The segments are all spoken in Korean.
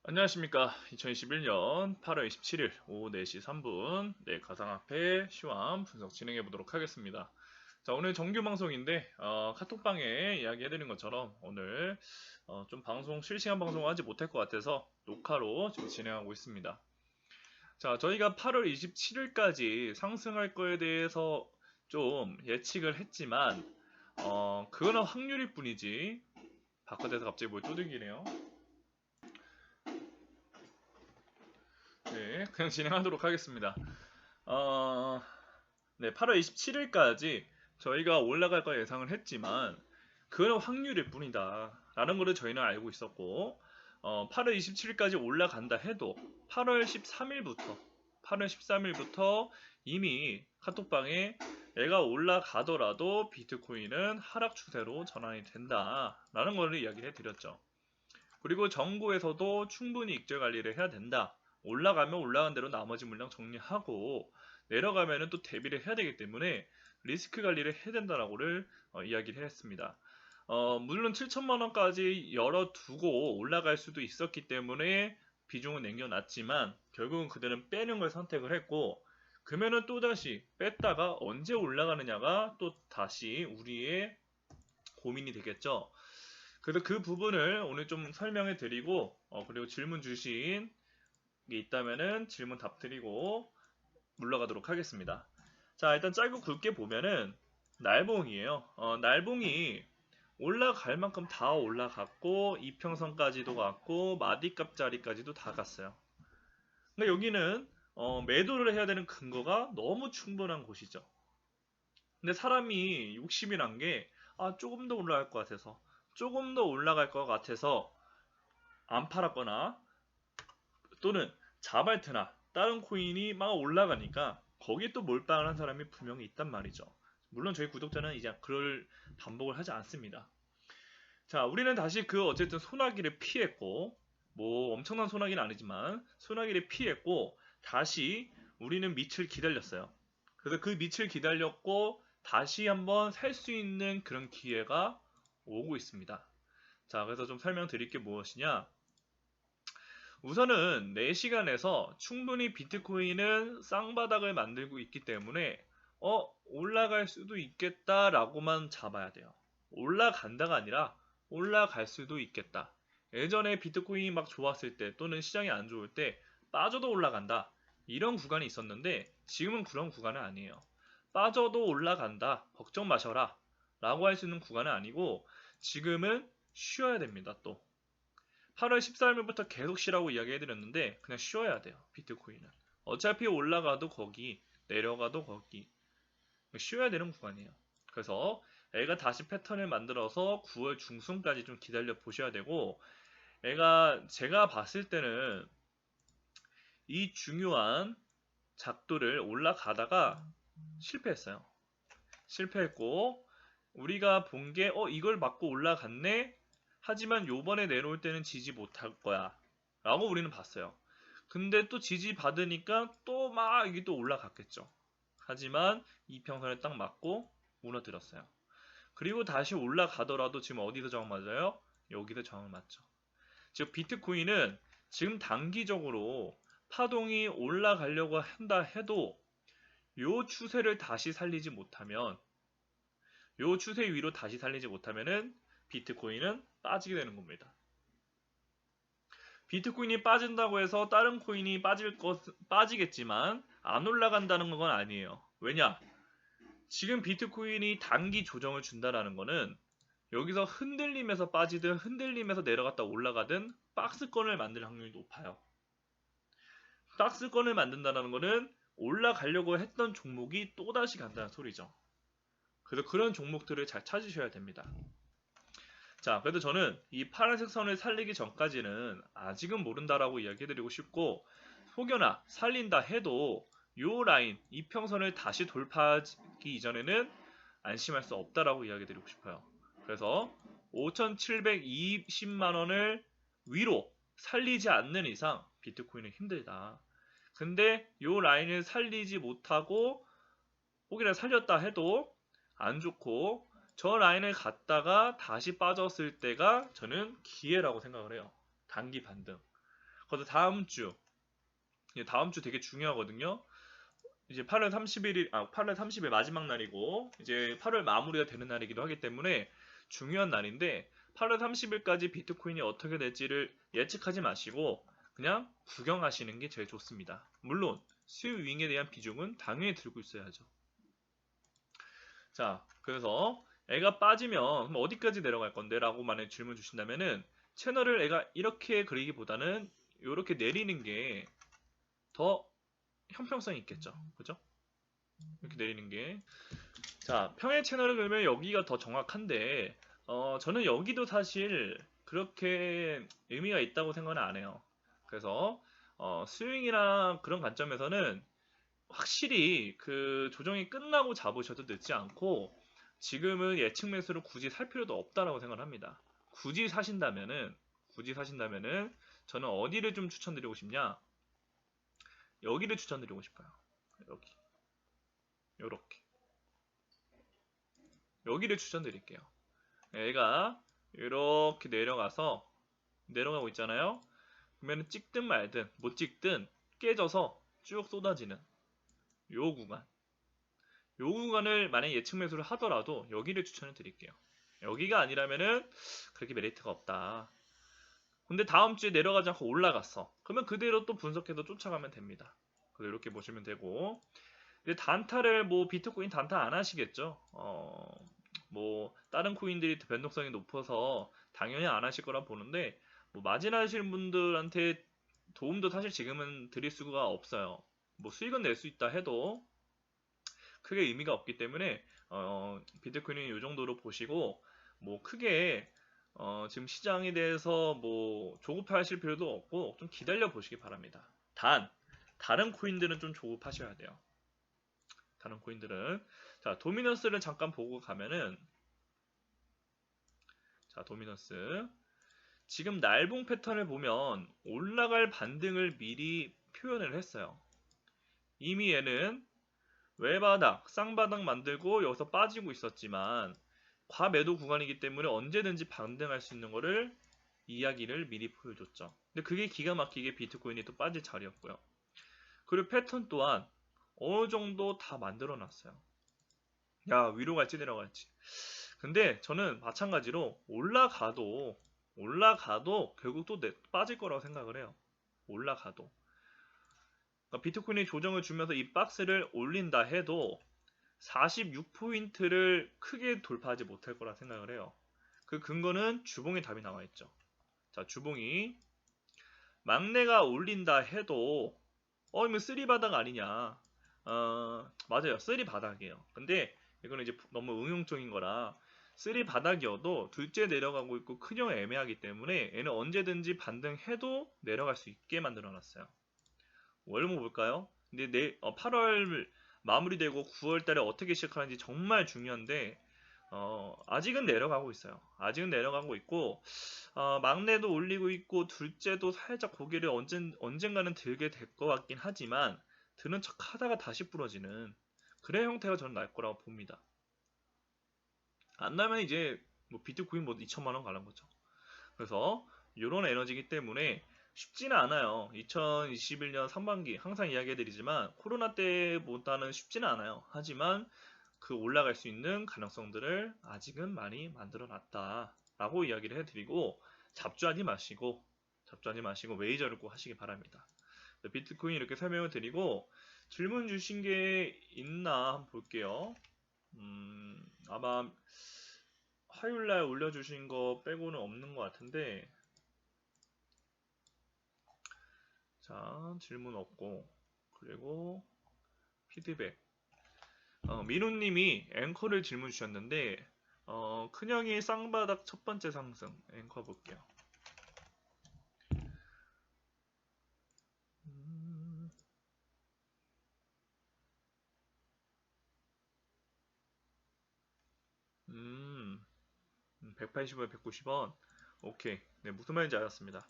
안녕하십니까. 2021년 8월 27일 오후 4시 3분 가상화폐 시황 분석 진행해 보도록 하겠습니다. 자, 오늘 정규 방송인데 카톡방에 이야기해드린 것처럼 오늘 좀 방송 실시간 방송을 하지 못할 것 같아서 녹화로 지금 진행하고 있습니다. 자, 저희가 8월 27일까지 상승할 거에 대해서 좀 예측을 했지만 그거는 확률일 뿐이지. 바깥에서 갑자기 뭘 두들기네요. 네, 그냥 진행하도록 하겠습니다. 어, 네, 8월 27일까지 저희가 올라갈 거 예상을 했지만 그건 확률일 뿐이다 라는 거를 저희는 알고 있었고 8월 27일까지 올라간다 해도 8월 13일부터 이미 카톡방에 얘가 올라가더라도 비트코인은 하락 추세로 전환이 된다 라는 거를 이야기해 드렸죠. 그리고 정부에서도 충분히 익절 관리를 해야 된다. 올라가면 올라간 대로 나머지 물량 정리하고 내려가면은 또 대비를 해야 되기 때문에 리스크 관리를 해야 된다라고를 이야기를 했습니다. 물론 7천만 원까지 열어두고 올라갈 수도 있었기 때문에 비중은 남겨놨지만 결국은 그들은 빼는 걸 선택을 했고 그러면은 또다시 뺐다가 언제 올라가느냐가 또 다시 우리의 고민이 되겠죠. 그래서 그 부분을 오늘 좀 설명해 드리고 그리고 질문 주신 게 있다면은 질문 답 드리고 물러가도록 하겠습니다. 자, 일단 짧고 굵게 보면은 날봉이에요. 날봉이 올라갈 만큼 다 올라갔고 이평선까지도 갔고 마디값 자리까지도 다 갔어요. 근데 여기는 매도를 해야 되는 근거가 너무 충분한 곳이죠. 근데 사람이 욕심이 난 게 조금 더 올라갈 것 같아서 조금 더 올라갈 것 같아서 안 팔았거나 또는 자발트나 다른 코인이 막 올라가니까 거기에 또 몰빵을 한 사람이 분명히 있단 말이죠. 물론 저희 구독자는 이제 그럴 반복을 하지 않습니다. 자, 우리는 다시 그 어쨌든 소나기를 피했고 뭐 엄청난 소나기는 아니지만 소나기를 피했고 다시 우리는 밑을 기다렸어요. 그래서 그 밑을 기다렸고 다시 한번 살 수 있는 그런 기회가 오고 있습니다. 자, 그래서 좀 설명드릴 게 무엇이냐? 우선은 4시간에서 충분히 비트코인은 쌍바닥을 만들고 있기 때문에 올라갈 수도 있겠다라고만 잡아야 돼요. 올라간다가 아니라 올라갈 수도 있겠다. 예전에 비트코인이 막 좋았을 때 또는 시장이 안 좋을 때 빠져도 올라간다. 이런 구간이 있었는데 지금은 그런 구간은 아니에요. 빠져도 올라간다. 걱정 마셔라. 라고 할 수 있는 구간은 아니고 지금은 쉬어야 됩니다. 또. 8월 14일부터 계속 쉬라고 이야기해드렸는데 그냥 쉬어야 돼요. 비트코인은. 어차피 올라가도 거기 내려가도 거기 쉬어야 되는 구간이에요. 그래서 애가 다시 패턴을 만들어서 9월 중순까지 좀 기다려 보셔야 되고 애가 제가 봤을 때는 이 중요한 작도를 올라가다가 실패했어요. 실패했고 우리가 본 게 이걸 맞고 올라갔네. 하지만 요번에 내려올 때는 지지 못할 거야 라고 우리는 봤어요. 근데 또 지지 받으니까 또 막 이게 또 올라갔겠죠. 하지만 이평선에 딱 맞고 무너뜨렸어요. 그리고 다시 올라가더라도 지금 어디서 저항 맞아요? 여기서 저항 맞죠. 즉 비트코인은 지금 단기적으로 파동이 올라가려고 한다 해도 요 추세를 다시 살리지 못하면 요 추세 위로 다시 살리지 못하면은 비트코인은 빠지게 되는 겁니다. 비트코인이 빠진다고 해서 다른 코인이 빠지겠지만 안 올라간다는 건 아니에요. 왜냐? 지금 비트코인이 단기 조정을 준다라는 거는 여기서 흔들림에서 빠지든 흔들림에서 내려갔다 올라가든 박스권을 만들 확률이 높아요. 박스권을 만든다는 거는 올라가려고 했던 종목이 또다시 간다는 소리죠. 그래서 그런 종목들을 잘 찾으셔야 됩니다. 자, 그래도 저는 이 파란색 선을 살리기 전까지는 아직은 모른다라고 이야기해드리고 싶고 혹여나 살린다 해도 요 라인, 이평선을 다시 돌파하기 이전에는 안심할 수 없다라고 이야기해드리고 싶어요. 그래서 5,720만원을 위로 살리지 않는 이상 비트코인은 힘들다. 근데 요 라인을 살리지 못하고 혹이나 살렸다 해도 안 좋고 저 라인을 갔다가 다시 빠졌을 때가 저는 기회라고 생각을 해요. 단기 반등. 그래서 다음 주 되게 중요하거든요. 이제 8월 30일이 8월 30일 마지막 날이고 이제 8월 마무리가 되는 날이기도 하기 때문에 중요한 날인데 8월 30일까지 비트코인이 어떻게 될지를 예측하지 마시고 그냥 구경하시는 게 제일 좋습니다. 물론 스윙에 대한 비중은 당연히 들고 있어야죠. 자, 그래서 애가 빠지면 그럼 어디까지 내려갈 건데? 라고 만약에 질문 주신다면은 채널을 애가 이렇게 그리기보다는 이렇게 내리는 게 더 형평성이 있겠죠. 그죠? 이렇게 내리는 게. 자, 평행 채널을 그리면 여기가 더 정확한데, 저는 여기도 사실 그렇게 의미가 있다고 생각은 안 해요. 그래서, 스윙이나 그런 관점에서는 확실히 그 조정이 끝나고 잡으셔도 늦지 않고, 지금은 예측 매수를 굳이 살 필요도 없다라고 생각을 합니다. 굳이 사신다면은, 저는 어디를 좀 추천드리고 싶냐? 여기를 추천드리고 싶어요. 여기. 요렇게. 여기를 추천드릴게요. 얘가 이렇게 내려가고 있잖아요. 그러면 찍든 말든 못 찍든 깨져서 쭉 쏟아지는 요 구간. 요 구간을 만약 예측 매수를 하더라도 여기를 추천을 드릴게요. 여기가 아니라면은 그렇게 메리트가 없다. 근데 다음 주에 내려가지 않고 올라갔어. 그러면 그대로 또 분석해서 쫓아가면 됩니다. 그래서 이렇게 보시면 되고. 이제 단타를 뭐 비트코인 단타 안 하시겠죠? 뭐 다른 코인들이 변동성이 높아서 당연히 안 하실 거라 보는데 뭐 마진 하시는 분들한테 도움도 사실 지금은 드릴 수가 없어요. 뭐 수익은 낼 수 있다 해도 크게 의미가 없기 때문에 비트코인은 이 정도로 보시고 뭐 크게 지금 시장에 대해서 뭐 조급하실 필요도 없고 좀 기다려 보시기 바랍니다. 다른 코인들은 좀 조급하셔야 돼요. 다른 코인들은. 자, 도미넌스를 잠깐 보고 가면은, 자, 도미넌스. 지금 날봉 패턴을 보면 올라갈 반등을 미리 표현을 했어요. 이미 얘는 외바닥, 쌍바닥 만들고 여기서 빠지고 있었지만 과매도 구간이기 때문에 언제든지 반등할 수 있는 거를 이야기를 미리 보여줬죠. 근데 그게 기가 막히게 비트코인이 또 빠질 자리였고요. 그리고 패턴 또한 어느 정도 다 만들어 놨어요. 야, 위로 갈지 내려갈지. 근데 저는 마찬가지로 올라가도 결국 또 빠질 거라고 생각을 해요. 올라가도. 그러니까 비트코인이 조정을 주면서 이 박스를 올린다 해도 46포인트를 크게 돌파하지 못할 거라 생각을 해요. 그 근거는 주봉의 답이 나와 있죠. 자, 주봉이 막내가 올린다 해도 이거 쓰리 바닥 아니냐. 맞아요. 쓰리 바닥이에요. 근데 이거는 이제 너무 응용적인 거라 쓰리 바닥이어도 둘째 내려가고 있고 큰형 애매하기 때문에 얘는 언제든지 반등해도 내려갈 수 있게 만들어 놨어요. 월모 볼까요? 근데 8월 마무리되고 9월 달에 어떻게 시작하는지 정말 중요한데 아직은 내려가고 있어요. 아직은 내려가고 있고 막내도 올리고 있고 둘째도 살짝 고개를 언젠가는 들게 될 것 같긴 하지만 드는 척 하다가 다시 부러지는 그런 형태가 저는 날 거라고 봅니다. 안 나면 이제 뭐 비트코인 뭐 2천만 원 가는 거죠. 그래서 이런 에너지이기 때문에 쉽지는 않아요. 2021년 상반기 항상 이야기해드리지만 코로나 때보다는 쉽지는 않아요. 하지만 그 올라갈 수 있는 가능성들을 아직은 많이 만들어 놨다라고 이야기를 해드리고 잡주하지 마시고 웨이저를 꼭 하시기 바랍니다. 비트코인 이렇게 설명을 드리고 질문 주신 게 있나 한번 볼게요. 아마 화요일날 올려주신 거 빼고는 없는 것 같은데 자 질문 없고 그리고 피드백 민우님이 앵커를 질문 주셨는데 큰형이 쌍바닥 첫 번째 상승 앵커 볼게요. 음, 180원, 190원. 오케이. 네, 무슨 말인지 알았습니다.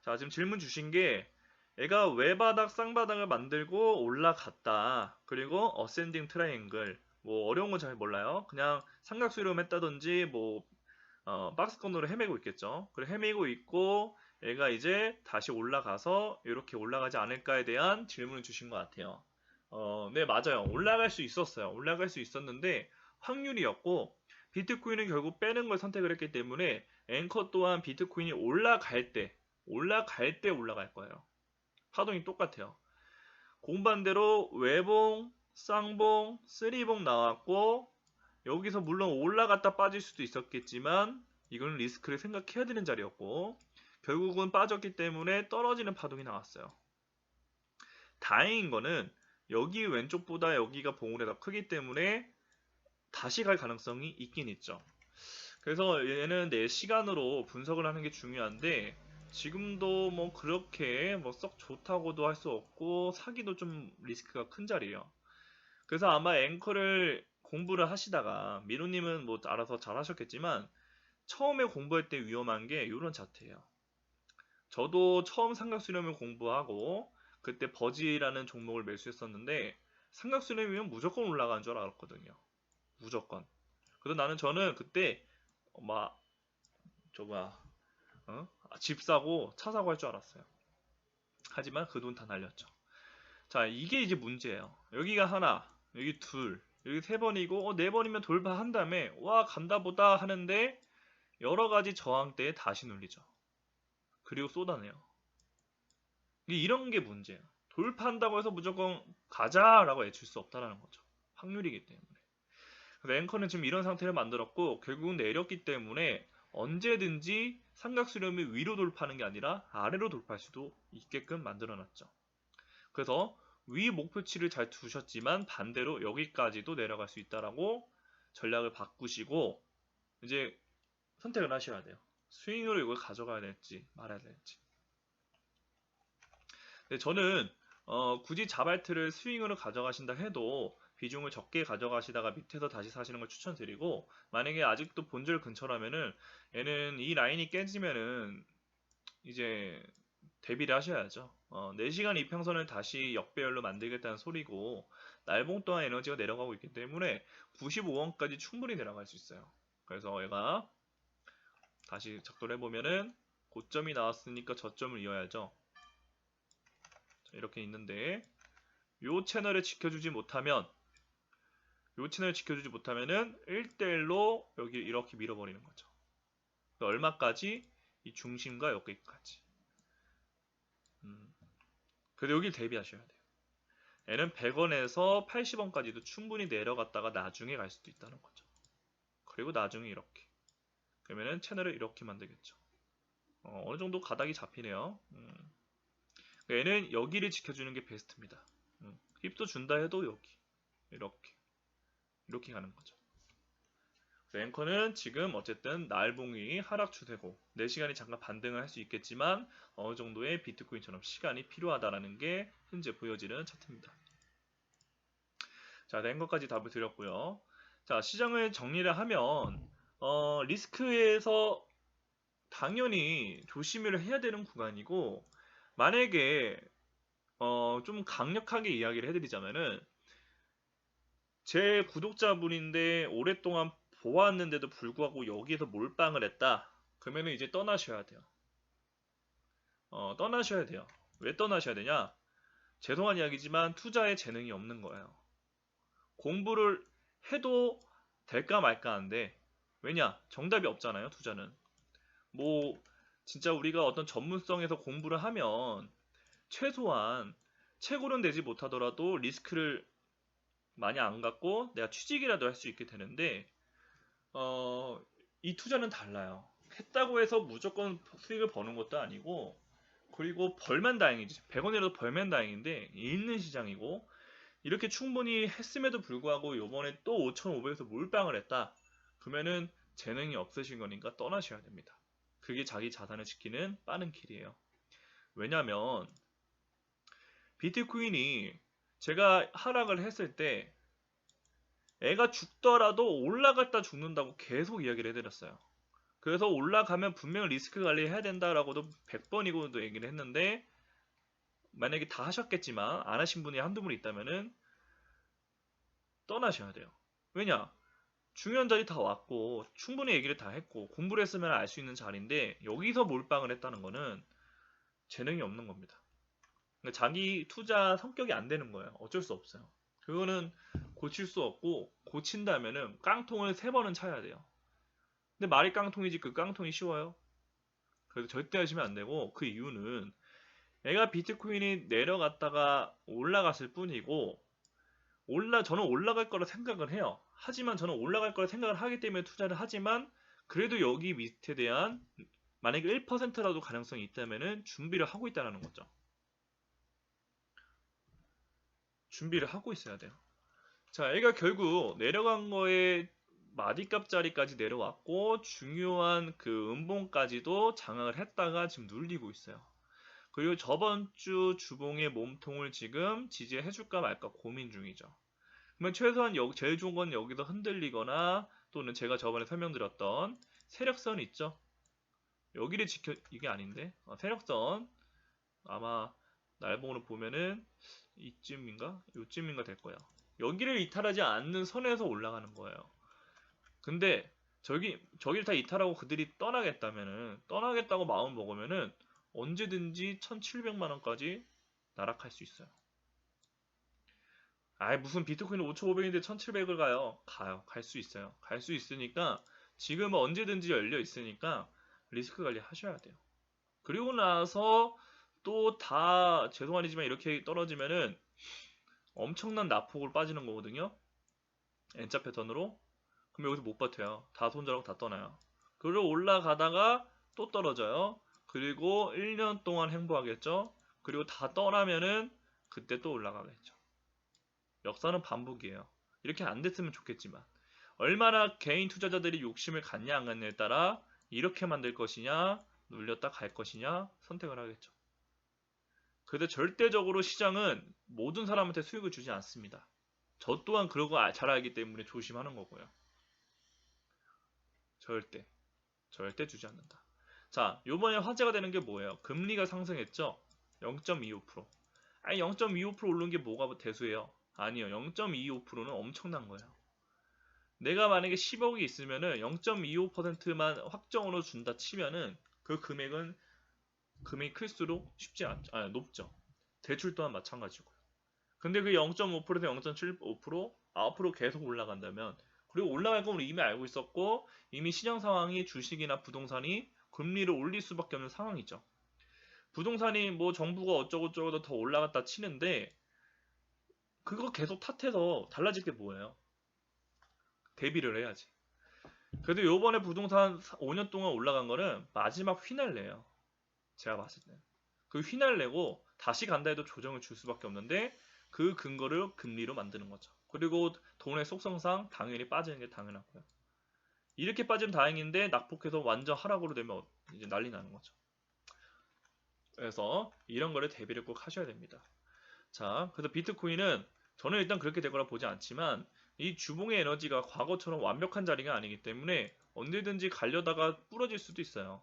자, 지금 질문 주신 게 얘가 외바닥, 쌍바닥을 만들고 올라갔다. 그리고 어센딩 트라이앵글. 뭐 어려운 건 잘 몰라요. 그냥 삼각수렴 했다든지 뭐 박스권으로 헤매고 있겠죠. 그리고 헤매고 있고 얘가 이제 다시 올라가서 이렇게 올라가지 않을까에 대한 질문을 주신 것 같아요. 네, 맞아요. 올라갈 수 있었어요. 올라갈 수 있었는데 확률이었고 비트코인은 결국 빼는 걸 선택을 했기 때문에 앵커 또한 비트코인이 올라갈 때 올라갈 거예요. 파동이 똑같아요. 공반대로 외봉, 쌍봉, 쓰리봉 나왔고 여기서 물론 올라갔다 빠질 수도 있었겠지만 이건 리스크를 생각해야 되는 자리였고 결국은 빠졌기 때문에 떨어지는 파동이 나왔어요. 다행인 거는 여기 왼쪽보다 여기가 봉우리가 더 크기 때문에 다시 갈 가능성이 있긴 있죠. 그래서 얘는 내 시간으로 분석을 하는 게 중요한데 지금도 뭐 그렇게 뭐 썩 좋다고도 할 수 없고 사기도 좀 리스크가 큰 자리예요. 그래서 아마 앵커를 공부를 하시다가 민호님은 뭐 알아서 잘 하셨겠지만 처음에 공부할 때 위험한 게 이런 자태예요. 저도 처음 삼각수렴을 공부하고 그때 버지라는 종목을 매수했었는데 삼각수렴이면 무조건 올라가는 줄 알았거든요. 무조건. 그래서 저는 그때 막 저 뭐야 집 사고 차 사고 할 줄 알았어요. 하지만 그 돈 다 날렸죠. 자, 이게 이제 문제예요. 여기가 하나, 여기 둘, 여기 세 번이고 네 번이면 돌파한 다음에 와 간다 보다 하는데 여러 가지 저항 때에 다시 눌리죠. 그리고 쏟아내요. 이런 게 문제예요. 돌파한다고 해서 무조건 가자라고 외칠 수 없다라는 거죠. 확률이기 때문에. 그래서 앵커는 지금 이런 상태를 만들었고 결국은 내렸기 때문에 언제든지 삼각수렴이 위로 돌파하는 게 아니라 아래로 돌파할 수도 있게끔 만들어놨죠. 그래서 위 목표치를 잘 두셨지만 반대로 여기까지도 내려갈 수 있다라고 전략을 바꾸시고 이제 선택을 하셔야 돼요. 스윙으로 이걸 가져가야 될지 말아야 될지. 네, 저는 굳이 자발트를 스윙으로 가져가신다 해도 비중을 적게 가져가시다가 밑에서 다시 사시는 걸 추천드리고 만약에 아직도 본절 근처라면은 얘는 이 라인이 깨지면은 이제 대비를 하셔야죠. 4시간 이평선을 다시 역배열로 만들겠다는 소리고 날봉 또한 에너지가 내려가고 있기 때문에 95원까지 충분히 내려갈 수 있어요. 그래서 얘가 다시 작도를 해보면은 고점이 나왔으니까 저점을 이어야죠. 이렇게 있는데 요 채널을 지켜주지 못하면 요 채널을 지켜주지 못하면은 1대1로 여기 이렇게 밀어버리는 거죠. 얼마까지? 이 중심과 여기까지. 그래도 여길 대비하셔야 돼요. 얘는 100원에서 80원까지도 충분히 내려갔다가 나중에 갈 수도 있다는 거죠. 그리고 나중에 이렇게. 그러면은 채널을 이렇게 만들겠죠. 어느 정도 가닥이 잡히네요. 얘는 여기를 지켜주는 게 베스트입니다. 힙도 준다 해도 여기. 이렇게 가는 거죠. 앵커는 지금 어쨌든 날봉이 하락 추세고 4시간이 잠깐 반등을 할 수 있겠지만 어느 정도의 비트코인처럼 시간이 필요하다라는 게 현재 보여지는 차트입니다. 자, 앵커까지 답을 드렸고요. 자, 시장을 정리를 하면 리스크에서 당연히 조심을 해야 되는 구간이고 만약에 좀 강력하게 이야기를 해드리자면은 제 구독자분인데 오랫동안 보았는데도 불구하고 여기에서 몰빵을 했다. 그러면은 이제 떠나셔야 돼요. 떠나셔야 돼요. 왜 떠나셔야 되냐? 죄송한 이야기지만 투자에 재능이 없는 거예요. 공부를 해도 될까 말까 하는데 왜냐? 정답이 없잖아요, 투자는. 뭐 진짜 우리가 어떤 전문성에서 공부를 하면 최소한 채굴은 되지 못하더라도 리스크를 많이 안 갖고 내가 취직이라도 할 수 있게 되는데 이 투자는 달라요. 했다고 해서 무조건 수익을 버는 것도 아니고 그리고 벌면 다행이지. 100원이라도 벌면 다행인데 있는 시장이고 이렇게 충분히 했음에도 불구하고 요번에 또 5,500에서 몰빵을 했다. 그러면은 재능이 없으신 거니까 떠나셔야 됩니다. 그게 자기 자산을 지키는 빠른 길이에요. 왜냐면 비트코인이 제가 하락을 했을 때 애가 죽더라도 올라갔다 죽는다고 계속 이야기를 해드렸어요. 그래서 올라가면 분명 리스크 관리해야 된다라고도 100번이고도 얘기를 했는데 만약에 다 하셨겠지만 안 하신 분이 한두 분 있다면은 떠나셔야 돼요. 왜냐? 중요한 자리 다 왔고 충분히 얘기를 다 했고 공부를 했으면 알 수 있는 자리인데 여기서 몰빵을 했다는 거는 재능이 없는 겁니다. 그러니까 자기 투자 성격이 안 되는 거예요. 어쩔 수 없어요. 그거는 고칠 수 없고, 고친다면은 깡통을 3번은 차야 돼요. 근데 말이 깡통이지 그 깡통이 쉬워요? 그래서 절대 하시면 안 되고, 그 이유는 애가 비트코인이 내려갔다가 올라갔을 뿐이고, 저는 올라갈 거라 생각을 해요. 하지만 저는 올라갈 거라 생각을 하기 때문에 투자를 하지만, 그래도 여기 밑에 대한 만약에 1%라도 가능성이 있다면은 준비를 하고 있다는 거죠. 준비를 하고 있어야 돼요. 자, 애가 결국 내려간 거에 마디값짜리까지 내려왔고, 중요한 그 음봉까지도 장악을 했다가 지금 눌리고 있어요. 그리고 저번 주 주봉의 몸통을 지금 지지해줄까 말까 고민 중이죠. 그러면 최소한 제일 좋은 건 여기서 흔들리거나, 또는 제가 저번에 설명드렸던 세력선 있죠. 여기를 이게 아닌데, 세력선 아마 날봉으로 보면은 이쯤인가 될 거야. 여기를 이탈하지 않는 선에서 올라가는 거예요. 근데 저기를 다 이탈하고 그들이 떠나겠다고 마음 먹으면은 언제든지 1,700만 원까지 날아갈 수 있어요. 아이, 무슨 비트코인 5,500인데 1,700을 가요? 갈 수 있어요. 갈 수 있으니까 지금은 언제든지 열려 있으니까 리스크 관리 하셔야 돼요. 그리고 나서 또 다 죄송하지만 이렇게 떨어지면은 엄청난 낙폭으로 빠지는 거거든요. N자 패턴으로. 그럼 여기서 못 버텨요. 다 손절하고 다 떠나요. 그리고 올라가다가 또 떨어져요. 그리고 1년 동안 행보하겠죠. 그리고 다 떠나면은 그때 또 올라가겠죠. 역사는 반복이에요. 이렇게 안 됐으면 좋겠지만 얼마나 개인 투자자들이 욕심을 갖냐 안 갖냐에 따라 이렇게 만들 것이냐 눌렸다 갈 것이냐 선택을 하겠죠. 그런데 절대적으로 시장은 모든 사람한테 수익을 주지 않습니다. 저 또한 그러고 잘 알기 때문에 조심하는 거고요. 절대 주지 않는다. 자, 요번에 화제가 되는 게 뭐예요? 금리가 상승했죠? 0.25%. 아니 0.25% 오른 게 뭐가 대수예요? 아니요. 0.25%는 엄청난 거예요. 내가 만약에 10억이 있으면은 0.25%만 확정으로 준다 치면은 그 금액이 클수록 높죠. 대출 또한 마찬가지고요. 근데 그 0.5%에서 0.75% 앞으로 계속 올라간다면, 그리고 올라갈 거면 이미 알고 있었고 이미 시장 상황이 주식이나 부동산이 금리를 올릴 수밖에 없는 상황이죠. 부동산이 뭐 정부가 어쩌고저쩌고 더 올라갔다 치는데 그거 계속 탓해서 달라질 게 뭐예요? 대비를 해야지. 그래도 요번에 부동산 5년 동안 올라간 거는 마지막 휘날래요. 제가 봤을 때. 그 휘날래고 다시 간다 해도 조정을 줄 수밖에 없는데 그 근거를 금리로 만드는 거죠. 그리고 돈의 속성상 당연히 빠지는 게 당연하고요. 이렇게 빠지면 다행인데 낙폭해서 완전 하락으로 되면 이제 난리 나는 거죠. 그래서 이런 거를 대비를 꼭 하셔야 됩니다. 자, 그래서 비트코인은 저는 일단 그렇게 되거나 보지 않지만 이 주봉의 에너지가 과거처럼 완벽한 자리가 아니기 때문에 언제든지 가려다가 부러질 수도 있어요.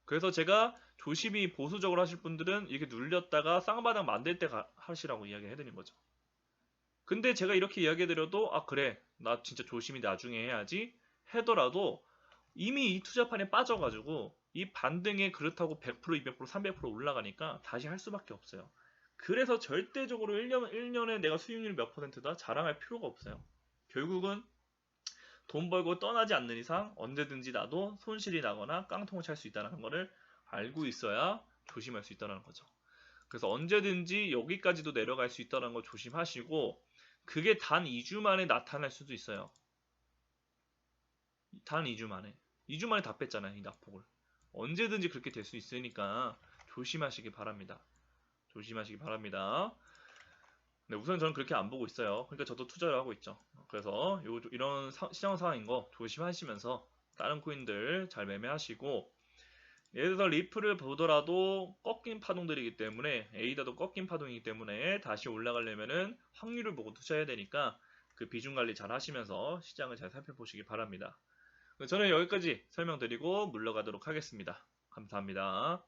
그래서 제가 조심히 보수적으로 하실 분들은 이렇게 눌렸다가 쌍바닥 만들 때 하시라고 이야기 해드린 거죠. 근데 제가 이렇게 이야기해드려도 그래 나 진짜 조심히 나중에 해야지 하더라도 이미 이 투자판에 빠져가지고 이 반등에 그렇다고 100%, 200%, 300% 올라가니까 다시 할 수밖에 없어요. 그래서 절대적으로 1년에 내가 수익률 몇 %다 자랑할 필요가 없어요. 결국은 돈 벌고 떠나지 않는 이상 언제든지 나도 손실이 나거나 깡통을 찰 수 있다는 거를 알고 있어야 조심할 수 있다는 거죠. 그래서 언제든지 여기까지도 내려갈 수 있다는 거 조심하시고 그게 단 2주 만에 나타날 수도 있어요. 단 2주 만에. 2주 만에 다 뺐잖아요. 이 낙폭을. 언제든지 그렇게 될 수 있으니까 조심하시기 바랍니다. 조심하시기 바랍니다. 네, 우선 저는 그렇게 안 보고 있어요. 그러니까 저도 투자를 하고 있죠. 그래서 이런 시장 상황인 거 조심하시면서 다른 코인들 잘 매매하시고 예를 들어서 리플을 보더라도 꺾인 파동들이기 때문에 에이다도 꺾인 파동이기 때문에 다시 올라가려면은 확률을 보고 투자해야 되니까 그 비중 관리 잘 하시면서 시장을 잘 살펴보시기 바랍니다. 저는 여기까지 설명드리고 물러가도록 하겠습니다. 감사합니다.